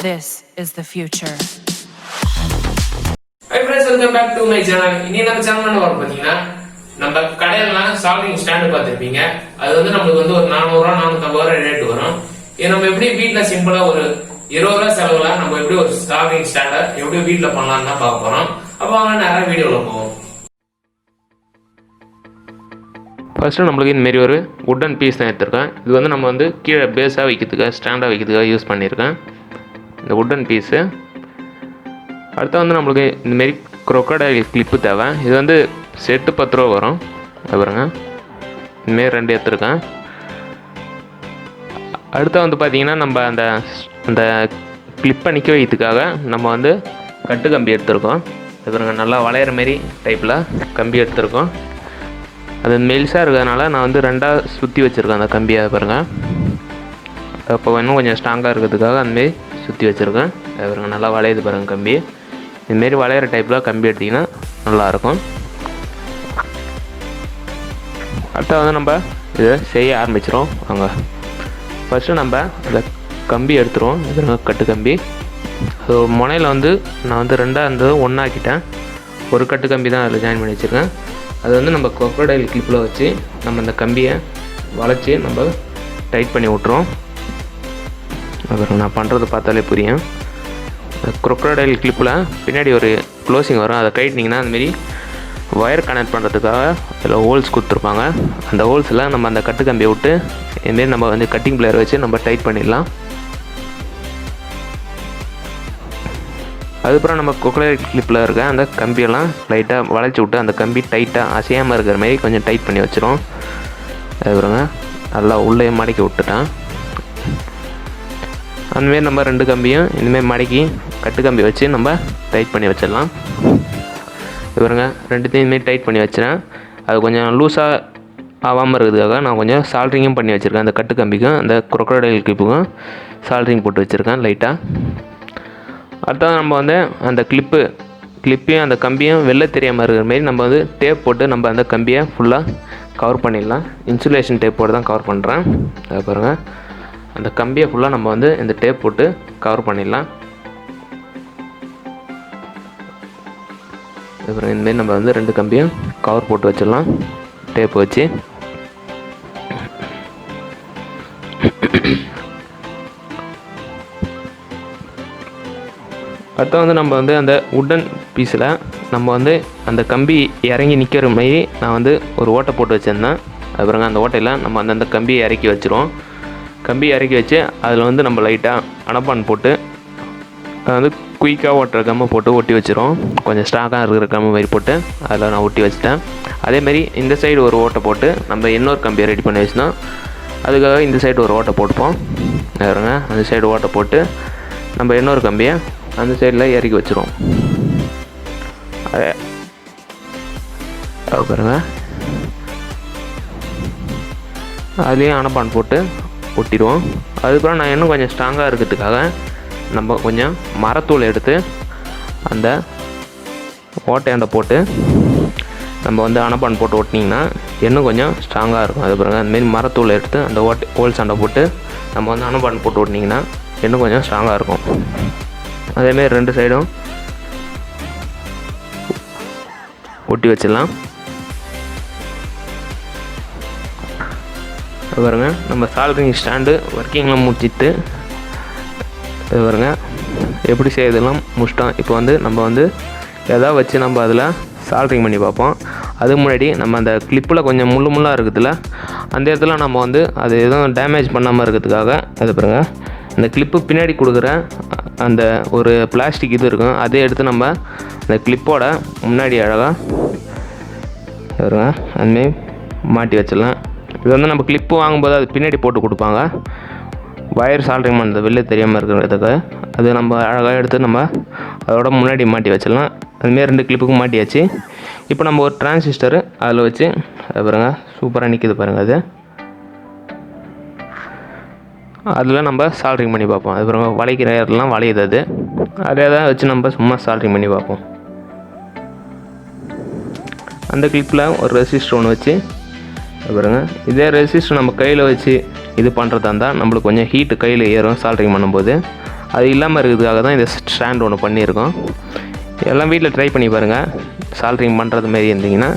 This is the future. Hi friends, welcome back to my channel. இன்னைக்கு நம்ம சேனல்ல வர பாத்தீங்கன்னா நம்ம கடையில சால்டிங் ஸ்டாண்ட் பார்த்திருப்பீங்க. அது வந்து நமக்கு வந்து ஒரு 400 ரூபாய் 450 ரூபாய் ரேட் வரும். இது நம்ம எப்படி வீட்ல சிம்பிளா ஒரு 20 ரூபாய் செலவுல நம்ம எப்படி ஒரு சால்டிங் ஸ்டாண்ட எப்படி வீட்ல பண்ணலாம்னு தான் பார்க்க போறோம். அப்ப வாங்க நேரா வீடியோல போவோம். ஃபர்ஸ்ட் நம்மளுக்கு இந்த மாதிரி ஒரு வுடன் பீஸ் தான் எடுத்துருக்கேன். இது வந்து நம்ம வந்து கீழே பேஸாக வைக்கிறதுக்காக ஸ்டாண்டாக வைக்கிறதுக்காக யூஸ் பண்ணியிருக்கேன் இந்த வுடன் பீஸு. அடுத்து வந்து நம்மளுக்கு இந்தமாரி க்ரொக்கடைல் கிளிப்பு தேவை. இது வந்து செட்டு 10 ரூபா வரும். பாருங்க இந்தமாரி 2 எடுத்துருக்கேன். அடுத்து வந்து பார்த்திங்கன்னா நம்ம அந்த கிளிப்பை நிற்க வைக்கிறதுக்காக நம்ம வந்து கட்டு கம்பி எடுத்துருக்கோம். பாருங்க நல்லா வளையிற மாரி டைப்பில் கம்பி எடுத்துருக்கோம். அது மெல்ஸாக இருக்கிறதுனால நான் வந்து 2ஆக சுற்றி வச்சுருக்கேன் அந்த கம்பியை. பாருங்கள் அப்போ இன்னும் கொஞ்சம் ஸ்ட்ராங்காக இருக்கிறதுக்காக அந்தமாரி சுற்றி வச்சுருக்கேன். பாருங்கள் நல்லா வளையுது பாருங்கள் கம்பி. இதுமாரி வளையிற டைப்பில் கம்பி எடுத்திங்கன்னா நல்லாயிருக்கும். அடுத்த வந்து நம்ம இதை செய்ய ஆரம்பிச்சிடும். அங்கே ஃபஸ்ட்டு நம்ம அந்த கம்பி எடுத்துருவோம். இது கட்டு கம்பி. அது முனையில் வந்து நான் வந்து 2ஆக இருந்தது 1 ஆக்கிட்டேன். ஒரு கட்டு கம்பி தான் அதில் ஜாயின் பண்ணி வச்சுருக்கேன். அது வந்து நம்ம க்ரொக்கடைல் கிளிப்பில் வச்சு நம்ம அந்த கம்பியை வளைச்சி நம்ம டைட் பண்ணி விட்ருவோம். அப்புறம் நான் பண்ணுறது பார்த்தாலே புரியும். க்ரொக்கடைல் கிளிப்பில் பின்னாடி ஒரு க்ளோசிங் வரும். அதை டைட்னிங்கன்னா அந்தமாரி ஒயர் கனெக்ட் பண்ணுறதுக்காக அதில் ஹோல்ஸ் கொடுத்துருப்பாங்க. அந்த ஹோல்ஸில் நம்ம அந்த கட்டு கம்பியை விட்டு இதுமாரி நம்ம வந்து கட்டிங் பிளேயர் வச்சு நம்ம டைட் பண்ணிடலாம். அதுக்கப்புறம் நம்ம க்ரொக்கடைல் கிளிப்பில் இருக்க அந்த கம்பியெல்லாம் லைட்டாக வளைச்சி விட்டு அந்த கம்பி டைட்டாக அசையாமல் இருக்கிற மாதிரி கொஞ்சம் டைட் பண்ணி வச்சிரும். அதுக்கப்புறங்க நல்லா உள்ளே மடக்கி விட்டுட்டேன். அந்தமாரி நம்ம 2 கம்பியும் இந்தமாரி மடக்கி கட்டு கம்பி வச்சு நம்ம டைட் பண்ணி வச்சிடலாம். இவருங்க 2த்தையும் இதுமாரி டைட் பண்ணி வச்சுறேன். அது கொஞ்சம் லூஸாக ஆகாமல் இருக்கிறதுக்காக நான் கொஞ்சம் சால்ட்ரிங்கும் பண்ணி வச்சுருக்கேன். அந்த கட்டு கம்பிக்கும் அந்த க்ரொக்கடைல் கிளிப்புக்கும் சால்ட்ரிங் போட்டு வச்சுருக்கேன் லைட்டாக. அடுத்தது நம்ம வந்து அந்த கிளிப்பையும் அந்த கம்பியும் வெளில தெரியாமல் இருக்கிற மாரி நம்ம வந்து டேப் போட்டு நம்ம அந்த கம்பியை ஃபுல்லாக கவர் பண்ணிடலாம். இன்சுலேஷன் டேப் போட்டு தான் கவர் பண்ணுறேன். அதை பாருங்கள் அந்த கம்பியை ஃபுல்லாக நம்ம வந்து இந்த டேப் போட்டு கவர் பண்ணிடலாம். அப்புறம் இந்தமாரி நம்ம வந்து 2 கம்பியும் கவர் போட்டு வச்சிடலாம் டேப் வச்சு. அடுத்து வந்து நம்ம வந்து அந்த வுடன் பீஸில் நம்ம வந்து அந்த கம்பி இறங்கி நிற்கிற மாதிரி நான் வந்து ஒரு ஓட்டை போட்டு வச்சுருந்தேன். அப்புறங்க அந்த ஓட்டையில் நம்ம அந்த கம்பியை இறக்கி வச்சுருவோம். கம்பி இறக்கி வச்சு அதில் வந்து நம்ம லைட்டாக அனப்பான் போட்டு வந்து குயிக்காக ஓட்டுற கம்மை போட்டு ஒட்டி வச்சிரும். கொஞ்சம் ஸ்ட்ராங்காக இருக்கிற கம்பு மாதிரி போட்டு அதில் நான் ஒட்டி வச்சுட்டேன். அதேமாதிரி இந்த சைடு ஒரு ஓட்டை போட்டு நம்ம இன்னொரு கம்பியை ரெடி பண்ணி வச்சுனா அதுக்காக இந்த சைடு ஒரு ஓட்டை போட்டுப்போம். பாருங்க அந்த சைடு ஓட்டை போட்டு நம்ம இன்னொரு கம்பியை அந்த சைடில் இறக்கி வச்சிரும். அது பாருங்க அதுலேயும் அனப்பான் போட்டு ஒட்டிடுவோம். அதுக்கப்புறம் நான் இன்னும் கொஞ்சம் ஸ்ட்ராங்காக இருக்கிறதுக்காக நம்ம கொஞ்சம் மரத்தூள் எடுத்து அந்த ஓட்டையாண்ட போட்டு நம்ம வந்து அனப்பான் போட்டு ஒட்டினீங்கன்னா இன்னும் கொஞ்சம் ஸ்ட்ராங்காக இருக்கும். அது பாருங்கள் அந்தமாரி மரத்தூள் எடுத்து அந்த ஹோல் சண்டை போட்டு நம்ம வந்து அனப்பான் போட்டு ஒட்டினீங்கன்னா இன்னும் கொஞ்சம் ஸ்ட்ராங்காக இருக்கும். அதேமாரி 2 சைடும் ஒட்டி வச்சிடலாம். பாருங்க நம்ம சால்ட்ரிங் ஸ்டாண்டு ஒர்க்கிங்கில் முடிச்சிட்டு பாருங்க எப்படி செய்யறதெல்லாம் முடிச்சிட்டோம். இப்போ வந்து நம்ம வந்து எதாவது வச்சு நம்ம அதில் சால்ட்ரிங் பண்ணி பார்ப்போம். அதுக்கு முன்னாடி நம்ம அந்த கிளிப்பில் கொஞ்சம் முள்ளாக இருக்குதுல்ல அந்த இடத்துல நம்ம வந்து அது எதுவும் டேமேஜ் பண்ணாமல் இருக்கிறதுக்காக அது பாருங்க இந்த கிளிப்பு பின்னாடி கொடுக்குற அந்த ஒரு பிளாஸ்டிக் இது இருக்கும். அதே எடுத்து நம்ம அந்த கிளிப்போட முன்னாடி அழகாக அதுமாரி மாட்டி வச்சிடலாம். இது வந்து நம்ம கிளிப்பு வாங்கும்போது அது பின்னாடி போட்டு கொடுப்பாங்க. வயர் சால்ட்ரிங் பண்ணுறது வெளில தெரியாமல் இருக்கிறதுக்கு அது நம்ம அழகாக எடுத்து நம்ம அதோட முன்னாடி மாட்டி வச்சிடலாம். அதுமாரி 2 கிளிப்புக்கும் மாட்டியாச்சு. இப்போ நம்ம ஒரு டிரான்சிஸ்டர் அதில் வச்சு பாருங்க சூப்பராக நிற்கிது பாருங்கள். அது அதில் நம்ம சால்ட்ரிங் பண்ணி பார்ப்போம். அது பாருங்க வளைக்கிற இடத்துலாம் வளையுது. அது அதே தான் வச்சு நம்ம சும்மா சால்ட்ரிங் பண்ணி பார்ப்போம். அந்த கிளிப்பில் ஒரு ரெசிஸ்டர் ஒன்று வச்சு பாருங்க இதே ரெசிஸ்டர் நம்ம கையில் வச்சு இது பண்ணுறதா இருந்தால் நம்மளுக்கு கொஞ்சம் ஹீட்டு கையில் ஏறும் சால்ட்ரிங் பண்ணும்போது. அது இல்லாமல் இருக்கிறதுக்காக தான் இந்த ஸ்டாண்ட் ஒன்று பண்ணியிருக்கோம். எல்லாம் வீட்டில் ட்ரை பண்ணி பாருங்கள். சால்ட்ரிங் பண்ணுறது மாரி இருந்தீங்கன்னா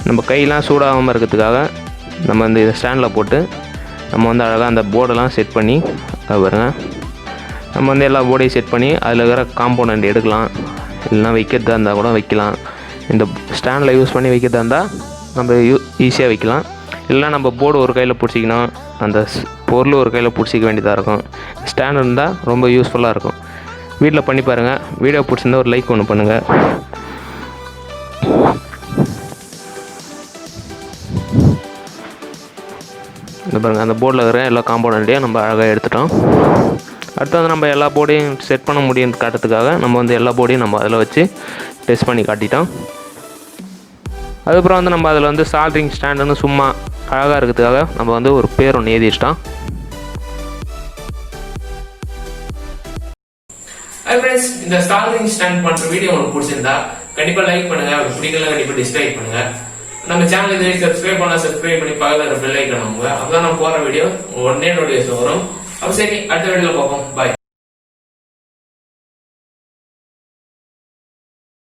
நம்ம கையெல்லாம் சூடாகாமல் இருக்கிறதுக்காக நம்ம இந்த ஸ்டாண்டில் போட்டு நம்ம வந்து அழகாக அந்த போர்டெல்லாம் செட் பண்ணி பாருங்கள். நம்ம வந்து எல்லா போர்டையும் செட் பண்ணி அதில் இருக்கிற காம்போனண்ட் எடுக்கலாம். இல்லைனா வைக்கிறதா இருந்தால் கூட வைக்கலாம். இந்த ஸ்டாண்டில் யூஸ் பண்ணி வைக்கிறதா இருந்தால் நம்ம ஈஸியாக வைக்கலாம். இல்லைனா நம்ம போர்டு ஒரு கையில் பிடிச்சிக்கணும், அந்த பொருள் ஒரு கையில் பிடிச்சிக்க வேண்டியதாக இருக்கும். ஸ்டாண்ட் இருந்தால் ரொம்ப யூஸ்ஃபுல்லாக இருக்கும். வீட்டில் பண்ணி பாருங்கள். வீடியோ பிடிச்சிருந்தா ஒரு லைக் ஒன்று பண்ணுங்கள். இந்த பாருங்கள், அந்த போர்டில் இருக்கிற எல்லா காம்போனண்ட்டையும் நம்ம அழகாக எடுத்துட்டோம். அடுத்து வந்து நம்ம எல்லா போர்டையும் செட் பண்ண முடியும்னு காட்டுறதுக்காக நம்ம வந்து எல்லா போர்டையும் நம்ம அதில் வச்சு டெஸ்ட் பண்ணி காட்டிட்டோம். அதுக்கப்புறம் வந்து நம்ம அதில் வந்து சால்ட்ரிங் ஸ்டாண்டுன்னு சும்மா அழகாக இருக்கிறதுக்காக நம்ம வந்து ஒரு பேர் ஒன்று எழுதிச்சிட்டோம். இந்த சால்ட்ரிங் ஸ்டாண்ட் பண்ணுற வீடியோ உங்களுக்கு பிடிச்சிருந்தா கண்டிப்பாக லைக் பண்ணுங்க. பிடிக்கல கண்டிப்பாக டிஸ்லைக் பண்ணுங்க. நம்ம சேனல் இதை சப்ஸ்கிரைப் பண்ணி பக்கத்தில் பெல் ஐக்கான் வாங்குங்க. அப்பதான் நான் போற வீடியோ உடனே நோட்டிஃபிகேஷன் வரும். அப்போ சரி, அடுத்த வீடியோல பார்ப்போம். பாய்.